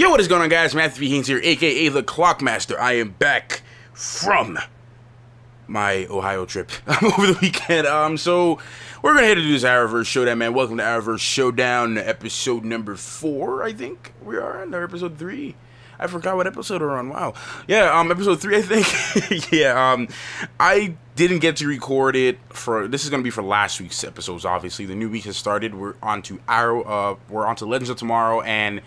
Yo, what is going on, guys? Matthew Haynes here, aka the Clockmaster. I am back from my Ohio trip over the weekend. So we're gonna head to do this Arrowverse Showdown, man. Welcome to Arrowverse Showdown, episode number 4. I think we are on, or episode 3. I forgot what episode we're on. Wow. Yeah, episode 3, I think. Yeah. I didn't get to record it for. This is gonna be for last week's episodes. Obviously, the new week has started. We're on to We're on to Legends of Tomorrow and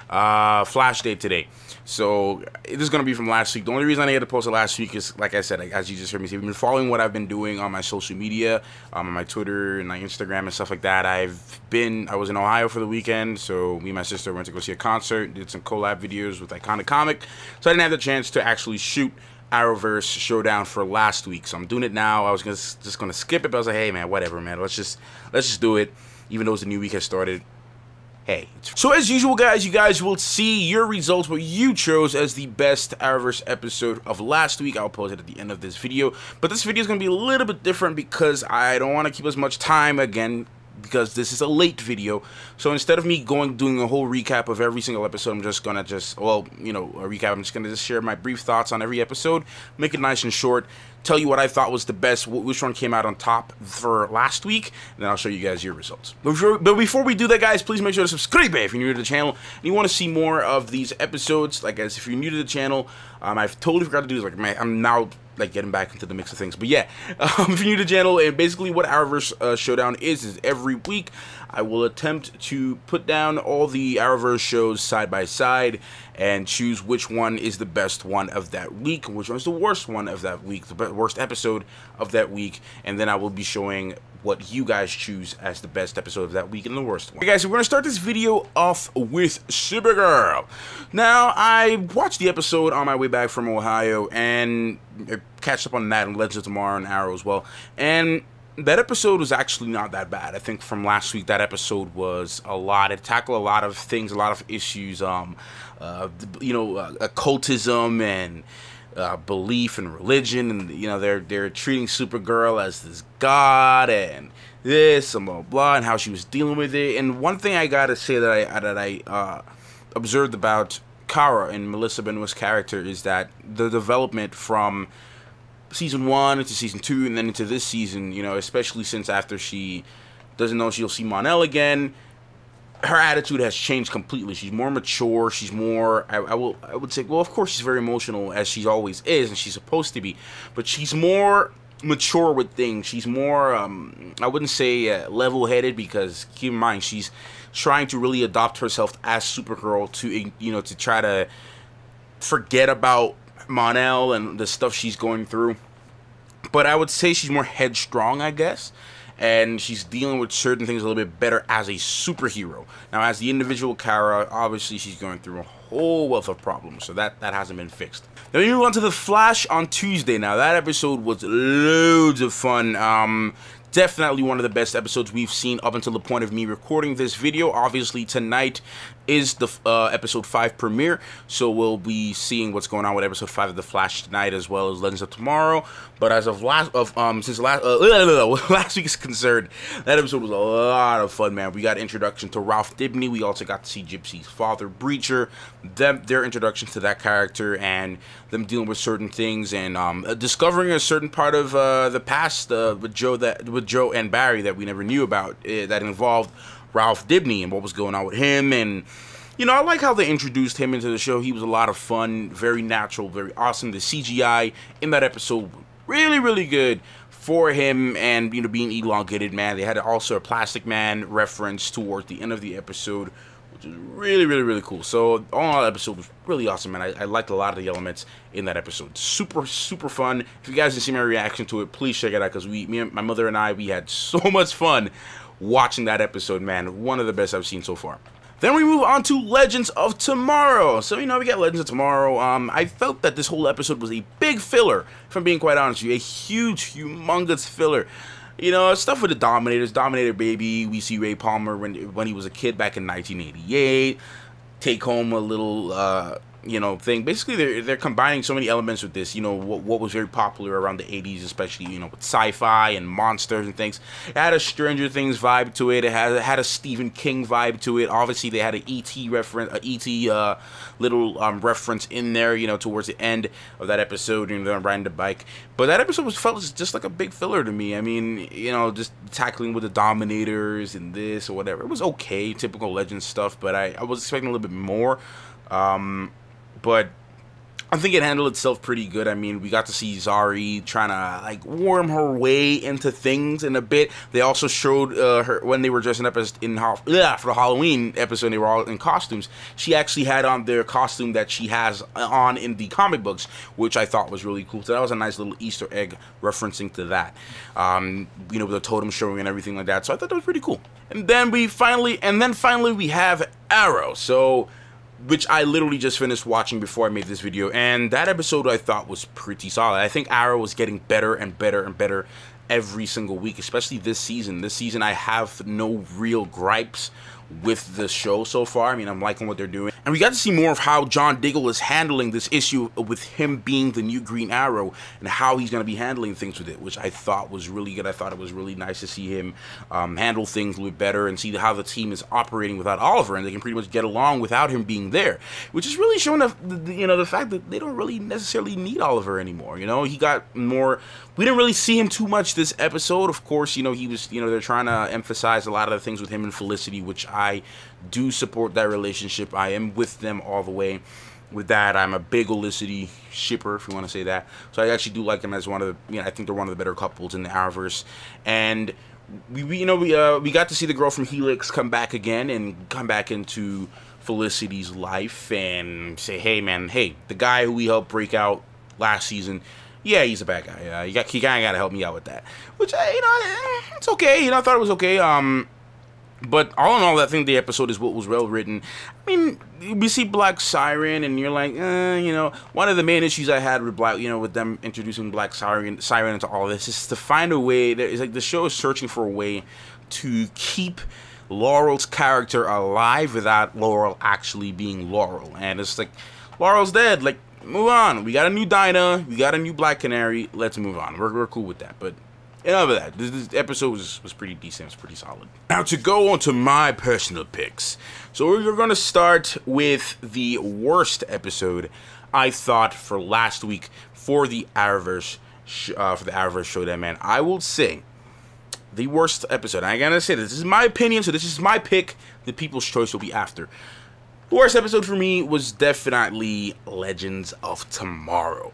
Flash Day today. So this is going to be from last week. The only reason I had to post it last week is, like I said, as you just heard me say, if you've been following what I've been doing on my social media, on my Twitter and my Instagram and stuff like that, I was in Ohio for the weekend, so me and my sister went to go see a concert, did some collab videos with Iconic Comic, so I didn't have the chance to actually shoot Arrowverse Showdown for last week, so I'm doing it now. I was just gonna skip it, but I was like, hey man, whatever, man, let's just do it, even though the new week has started. Hey. So as usual, guys, you guys will see your results, what you chose as the best Arrowverse episode of last week. I'll post it at the end of this video, but this video is going to be a little bit different because I don't want to keep as much time again, because this is a late video. So instead of me doing a whole recap of every single episode, I'm just gonna a recap. I'm just gonna share my brief thoughts on every episode, make it nice and short, tell you what I thought was the best, which one came out on top for last week, and then I'll show you guys your results. But before we do that, guys, please make sure to subscribe if you're new to the channel and you want to see more of these episodes. Like, guys, if you're new to the channel, I've totally forgot to do this. Like, man, I'm now like getting back into the mix of things. But yeah, if you're new to the channel, and basically what Arrowverse Showdown is every week I will attempt to put down all the Arrowverse shows side by side and choose which one is the best one of that week, which one is the worst one of that week, the worst episode of that week, and then I will be showing what you guys choose as the best episode of that week and the worst one. Okay, guys, so we're going to start this video off with Supergirl. Now, I watched the episode on my way back from Ohio, and I catched up on that and Legends of Tomorrow and Arrow as well, and that episode was actually not that bad. I think from last week, that episode was a lot. It tackled a lot of things, a lot of issues, occultism and belief and religion, and they're treating Supergirl as this god and this and blah blah, and how she was dealing with it. And one thing I gotta say that I observed about Kara and Melissa Benoist's character is that the development from season 1 into season 2 and then into this season, especially since after she doesn't know she'll see Mon-El again, her attitude has changed completely. She's more mature. She's more, I would say, well, of course she's very emotional, as she always is, and she's supposed to be, but she's more mature with things. She's more, I wouldn't say level-headed, because keep in mind, she's trying to really adopt herself as Supergirl to try to forget about Mon-El and the stuff she's going through. But I would say she's more headstrong, I guess, and she's dealing with certain things a little bit better as a superhero. Now, as the individual Kara, obviously she's going through a whole wealth of problems, so that hasn't been fixed. Then we move on to The Flash on Tuesday. Now, that episode was loads of fun. Definitely one of the best episodes we've seen up until the point of me recording this video. Obviously, tonight is the episode 5 premiere, so we'll be seeing what's going on with episode 5 of The Flash tonight, as well as Legends of Tomorrow. But as of last week is concerned, that episode was a lot of fun, man. We got introduction to Ralph Dibny. We also got to see Gypsy's father, Breacher, their introduction to that character, and them dealing with certain things, and discovering a certain part of the past with Joe and Barry that we never knew about, that involved Ralph Dibny and what was going on with him. And I like how they introduced him into the show. He was a lot of fun, very natural, very awesome. The CGI in that episode, really, really good for him, and being elongated, man. They had also a Plastic Man reference towards the end of the episode, which is really, really, really cool. So all in all, that episode was really awesome, man. I liked a lot of the elements in that episode. Super, super fun. If you guys didn't see my reaction to it, please check it out, because my mother and I, we had so much fun watching that episode, man. One of the best I've seen so far. Then we move on to Legends of Tomorrow. So, we got Legends of Tomorrow. I felt that this whole episode was a big filler, if I'm being quite honest with you. A huge, humongous filler. Stuff with the Dominators, Dominator Baby. We see Ray Palmer when he was a kid back in 1988. Take home a little thing. Basically, they're combining so many elements with this. What was very popular around the 80s, especially, with sci-fi and monsters and things. It had a Stranger Things vibe to it. It had a Stephen King vibe to it. Obviously, they had an E.T. reference, little reference in there, towards the end of that episode, them riding the bike. But that episode felt just like a big filler to me. I mean, just tackling with the Dominators and this or whatever. It was okay, typical Legends stuff, but I was expecting a little bit more. But I think it handled itself pretty good. I mean, we got to see Zari trying to worm her way into things in a bit. They also showed her when they were dressing up as for the Halloween episode. They were all in costumes. She actually had on their costume that she has on in the comic books, which I thought was really cool. So that was a nice little Easter egg referencing to that. With the totem showing and everything like that. So I thought that was pretty cool. And then finally we have Arrow. So, which I literally just finished watching before I made this video, and that episode I thought was pretty solid. I think Arrow was getting better and better and better every single week, especially this season. This season I have no real gripes with the show so far. I mean, I'm liking what they're doing. And we got to see more of how John Diggle is handling this issue with him being the new Green Arrow and how he's going to be handling things with it, which I thought was really good. I thought it was really nice to see him handle things a little bit better and see how the team is operating without Oliver, and they can pretty much get along without him being there, which is really showing the fact that they don't really necessarily need Oliver anymore. He got more. We didn't really see him too much this episode. Of course, he was, they're trying to emphasize a lot of the things with him and Felicity, which I do support that relationship. I am with them all the way with that. I'm a big Felicity shipper, if you want to say that. So I actually do like them as one of the, I think they're one of the better couples in the Arrowverse. And we got to see the girl from Helix come back again and come back into Felicity's life and say, hey man, hey, the guy who we helped break out last season, yeah, he's a bad guy. He kind of got to help me out with that. Which, it's okay. I thought it was okay. But all in all, I think the episode is what was well written. I mean, we see Black Siren, and you're like, one of the main issues I had with with them introducing Black Siren into all this is to find a way. It's like the show is searching for a way to keep Laurel's character alive without Laurel actually being Laurel. And it's like, Laurel's dead. Like, move on. We got a new Dinah. We got a new Black Canary. Let's move on. We're cool with that. But enough of that. This episode was pretty decent. It was pretty solid. Now, to go on to my personal picks. So we're going to start with the worst episode I thought for last week for the Arrowverse Showdown, man. I will say the worst episode. I gotta say this is my opinion, so this is my pick. The people's choice will be after. The worst episode for me was definitely Legends of Tomorrow.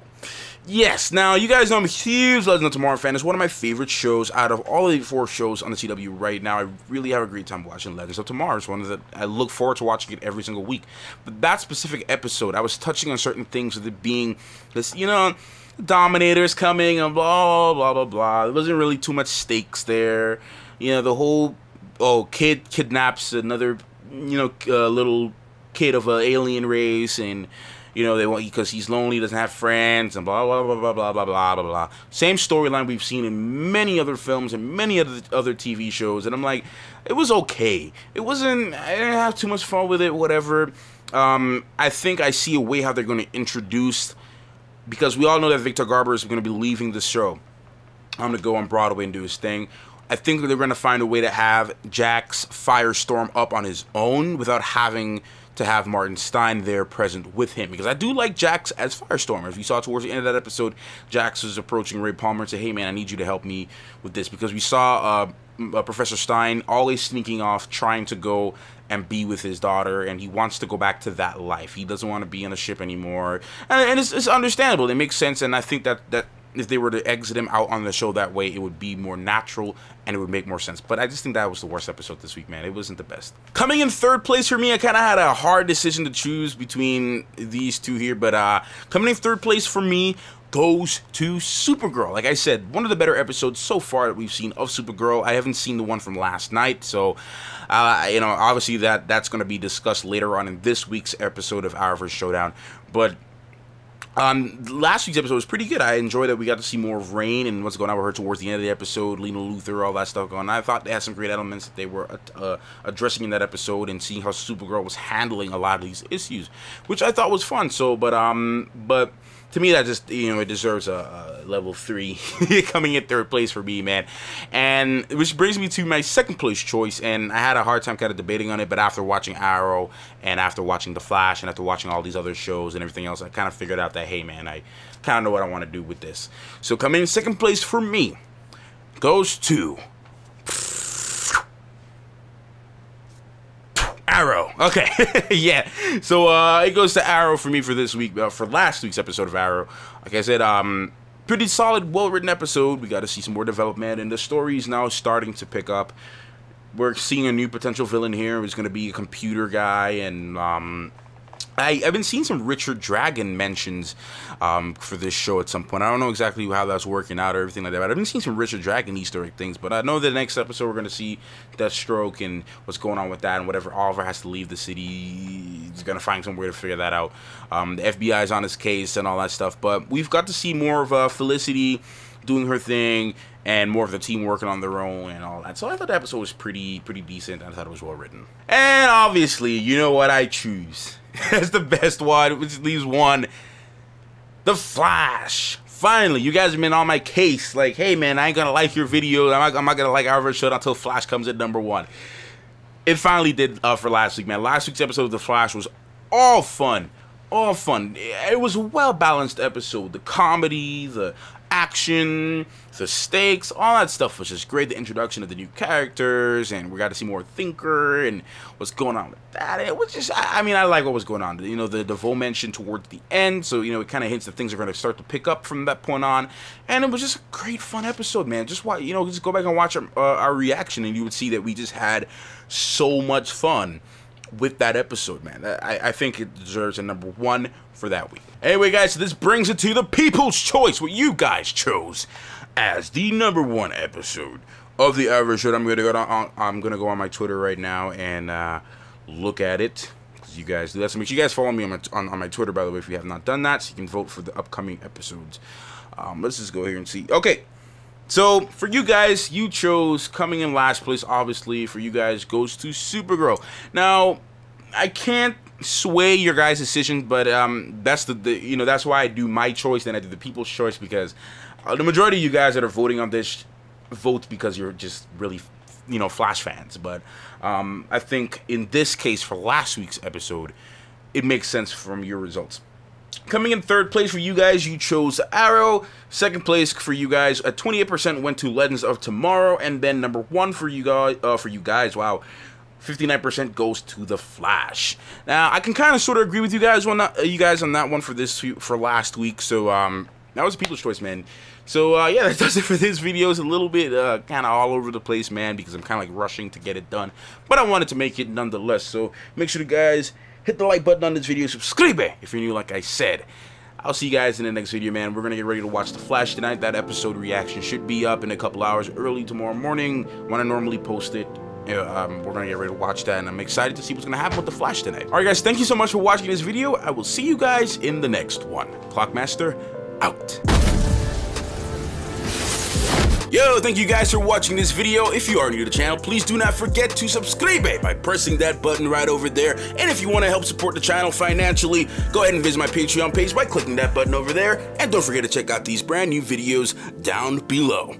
Yes, now, you guys know I'm a huge Legends of Tomorrow fan. It's one of my favorite shows out of all of the 4 shows on the CW right now. I really have a great time watching Legends of Tomorrow. It's one that I look forward to watching it every single week. But that specific episode, I was touching on certain things with it being this, Dominators coming and blah, blah, blah, blah. There wasn't really too much stakes there. The whole, kid kidnaps another, little kid of an alien race, and they want, because he's lonely, doesn't have friends, and blah blah blah blah blah blah blah blah blah. Same storyline we've seen in many other films and many other TV shows, and I'm like, it was okay. It wasn't. I didn't have too much fun with it. Whatever. I think I see a way how they're going to introduce, because we all know that Victor Garber is going to be leaving the show. I'm going to go on Broadway and do his thing. I think they're going to find a way to have Jax Firestorm up on his own without having to have Martin Stein there present with him, because I do like Jax as Firestorm. As we saw towards the end of that episode, Jax was approaching Ray Palmer and said, hey man, I need you to help me with this, because we saw Professor Stein always sneaking off, trying to go and be with his daughter, and he wants to go back to that life. He doesn't want to be on a ship anymore, and it's understandable. It makes sense, and I think that if they were to exit him out on the show that way, it would be more natural and it would make more sense. But I just think that was the worst episode this week, man. It wasn't the best. Coming in third place for me, I kind of had a hard decision to choose between these two here. But coming in third place for me goes to Supergirl. Like I said, one of the better episodes so far that we've seen of Supergirl. I haven't seen the one from last night, so obviously that's going to be discussed later on in this week's episode of Arrowverse Showdown. But Last week's episode was pretty good. I enjoyed that we got to see more of Rain and what's going on with her towards the end of the episode, Lena Luthor, all that stuff going on. I thought they had some great elements that they were addressing in that episode, and seeing how Supergirl was handling a lot of these issues, which I thought was fun. So, but to me, that just, it deserves a level 3 coming in third place for me, man. And which brings me to my second place choice, and I had a hard time kind of debating on it, but after watching Arrow and after watching The Flash and after watching all these other shows and everything else, I kind of figured out that, hey, man, I kind of know what I want to do with this. So coming in second place for me goes to Arrow. Okay. Yeah. So it goes to Arrow for me for this week, for last week's episode of Arrow. Like I said, pretty solid, well-written episode. We got to see some more development, and the story is now starting to pick up. We're seeing a new potential villain here. It's going to be a computer guy, and I've been seeing some Richard Dragon mentions for this show at some point. I don't know exactly how that's working out or everything like that, but I've been seeing some Richard Dragon Easter egg things. But I know the next episode we're going to see Deathstroke and what's going on with that, and whatever. Oliver has to leave the city. He's going to find some way to figure that out. The FBI is on his case and all that stuff. But we've got to see more of Felicity doing her thing, and more of the team working on their own and all that. So I thought the episode was pretty decent. I thought it was well written. And obviously, you know what I choose. That's the best one, which leaves one. The Flash. Finally, you guys have been on my case. Like, hey, man, I ain't going to like your video. I'm not going to like Arrowverse Showdown until Flash comes at #1. It finally did for last week, man. Last week's episode of The Flash was all fun. All fun. It was a well-balanced episode. The comedy, the action, the stakes, all that stuff was just great. The introduction of the new characters, and we got to see more Thinker and what's going on with that. It was just, I mean, I like what was going on. The DeVoe mention towards the end, so, it kind of hints that things are going to start to pick up from that point on. And it was just a great, fun episode, man. Just watch, just go back and watch our reaction, and you would see that we just had so much fun with that episode, man. I think it deserves a #1 for that week. Anyway, guys, so this brings it to the People's Choice, what you guys chose as the #1 episode of the Arrowverse Showdown. I'm gonna go on my Twitter right now and look at it, because you guys do that. So make sure you guys follow me on my Twitter, by the way, if you have not done that, so you can vote for the upcoming episodes. Let's just go here and see. Okay. So, for you guys, you chose, coming in last place, obviously, for you guys, goes to Supergirl. Now, I can't sway your guys' decision, but that's that's why I do my choice, then I do the People's Choice, because the majority of you guys that are voting on this vote because you're just really, Flash fans. But I think in this case, for last week's episode, it makes sense from your results. Coming in third place for you guys, you chose Arrow. Second place for you guys, at 28% went to Legends of Tomorrow, and then #1 for you guys, wow, 59% goes to The Flash. Now, I can kind of sort of agree with you guys on that one for last week. So that was a People's Choice, man. So yeah, that does it for this video. It's a little bit kind of all over the place, man, because I'm kind of like rushing to get it done, but I wanted to make it nonetheless. So make sure you guys hit the like button on this video, subscribe if you're new, like I said. I'll see you guys in the next video, man. We're going to get ready to watch The Flash tonight. That episode reaction should be up in a couple hours early tomorrow morning when I normally post it. We're going to get ready to watch that, and I'm excited to see what's going to happen with The Flash tonight. Alright, guys, thank you so much for watching this video. I will see you guys in the next one. Clockmaster, out. Yo, thank you guys for watching this video. If you are new to the channel, please do not forget to subscribe by pressing that button right over there. And if you want to help support the channel financially, go ahead and visit my Patreon page by clicking that button over there. And don't forget to check out these brand new videos down below.